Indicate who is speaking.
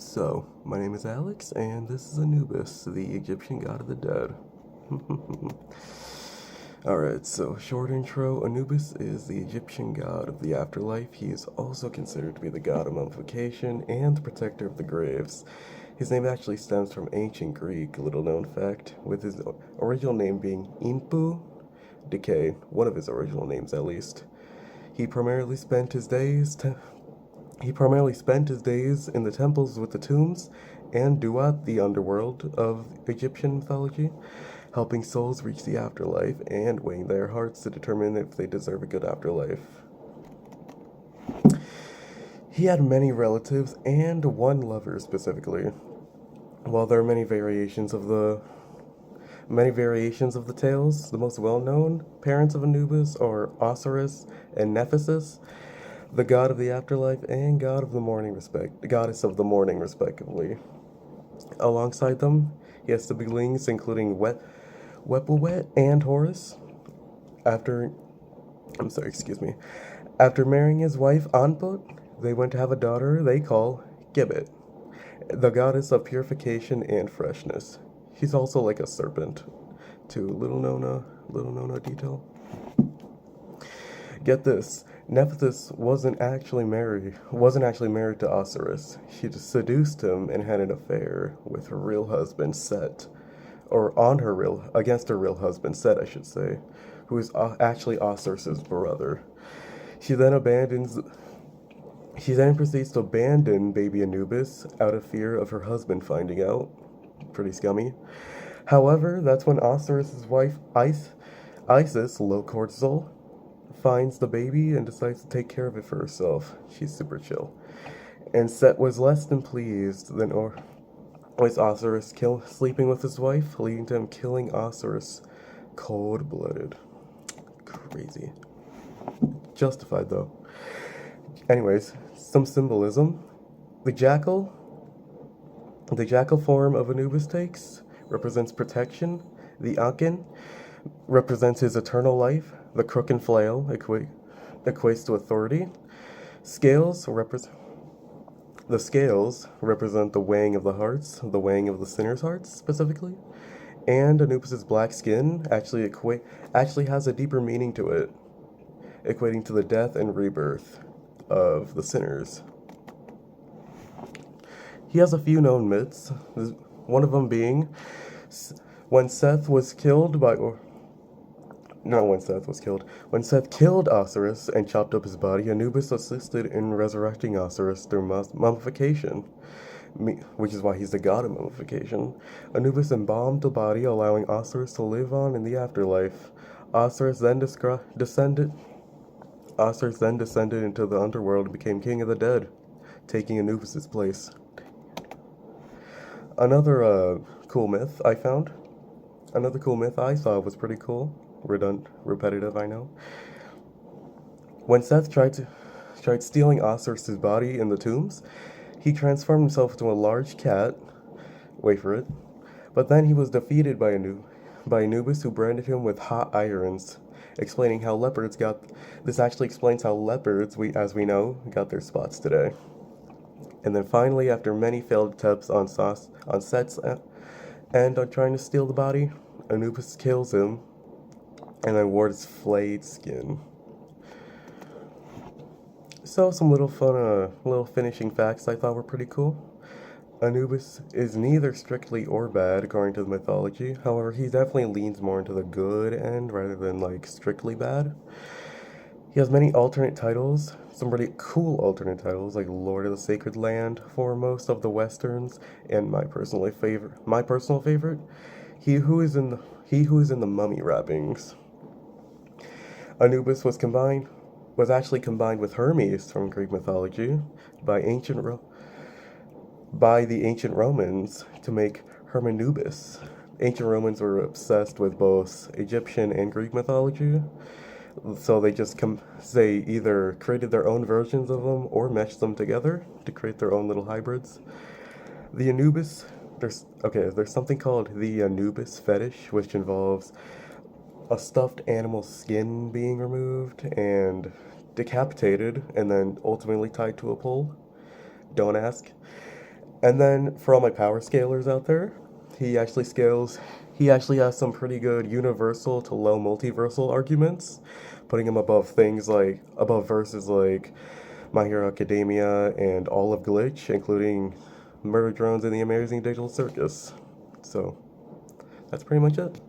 Speaker 1: So, my name is Alex, and this is Anubis, the Egyptian god of the dead. Alright, so short intro. Anubis is the Egyptian god of the afterlife. He is also considered to be the god of mummification and the protector of the graves. His name actually stems from ancient Greek, little known fact, with his original name being Inpu Decay, one of his original names at least. He primarily spent his days he primarily spent his days in the temples with the tombs and Duat, the underworld of Egyptian mythology, helping souls reach the afterlife and weighing their hearts to determine if they deserve a good afterlife. He had many relatives and one lover specifically. While there are many variations of the tales, the most well-known parents of Anubis are Osiris and Nephesis, the god of the afterlife and god of the morning goddess of the morning respectively. Alongside them, he has siblings including Wepwet and Horus. After excuse me. After marrying his wife Anput, they went to have a daughter they call Gibbet, the goddess of purification and freshness. She's also like a serpent. To little known detail. Get this, Nephthys wasn't actually married to Osiris. She just seduced him and had an affair with her real husband Set, or against her real husband Set, I should say, who is actually Osiris's brother. She then proceeds to abandon baby Anubis out of fear of her husband finding out. Pretty scummy. However, that's when Osiris's wife Isis, low cortisol, finds the baby and decides to take care of it for herself. She's super chill. And Set was less than pleased with Osiris sleeping with his wife, leading to him killing Osiris cold-blooded. Crazy. Justified though. Anyways, some symbolism. The jackal form of Anubis represents protection. The Ankh represents his eternal life. The crook and flail equates to authority. The scales represent the weighing of the hearts, the weighing of the sinner's hearts specifically. And Anubis's black skin actually has a deeper meaning to it, equating to the death and rebirth of the sinners. He has a few known myths, one of them being when Seth killed Osiris and chopped up his body, Anubis assisted in resurrecting Osiris through mummification, which is why he's the god of mummification. Anubis embalmed the body, allowing Osiris to live on in the afterlife. Osiris then descended into the underworld and became king of the dead, taking Anubis' place. Another cool myth I saw was pretty cool. Repetitive, I know. When Seth tried stealing Osiris' body in the tombs, he transformed himself into a large cat. Wait for it. But then he was defeated by Anubis, who branded him with hot irons, explaining how leopards got. This actually explains how leopards, as we know, got their spots today. And then finally, after many failed attempts on Set's end on trying to steal the body, Anubis kills him and then wore his flayed skin. So some little finishing facts I thought were pretty cool. Anubis is neither strictly or bad according to the mythology. However, he definitely leans more into the good end rather than strictly bad. He has many alternate titles, some pretty cool alternate titles like Lord of the Sacred Land for most of the westerns, and my personal favorite, He who is in the Mummy wrappings. Anubis was actually combined with Hermes from Greek mythology by the ancient Romans to make Hermanubis. Ancient Romans were obsessed with both Egyptian and Greek mythology. So they either created their own versions of them or meshed them together to create their own little hybrids. The Anubis, there's something called the Anubis fetish, which involves a stuffed animal's skin being removed and decapitated and then ultimately tied to a pole. Don't ask. And then for all my power scalers out there, he actually scales. He actually has some pretty good universal to low multiversal arguments, putting him above things like above verses like My Hero Academia and all of Glitch, including Murder Drones and the Amazing Digital Circus. So that's pretty much it.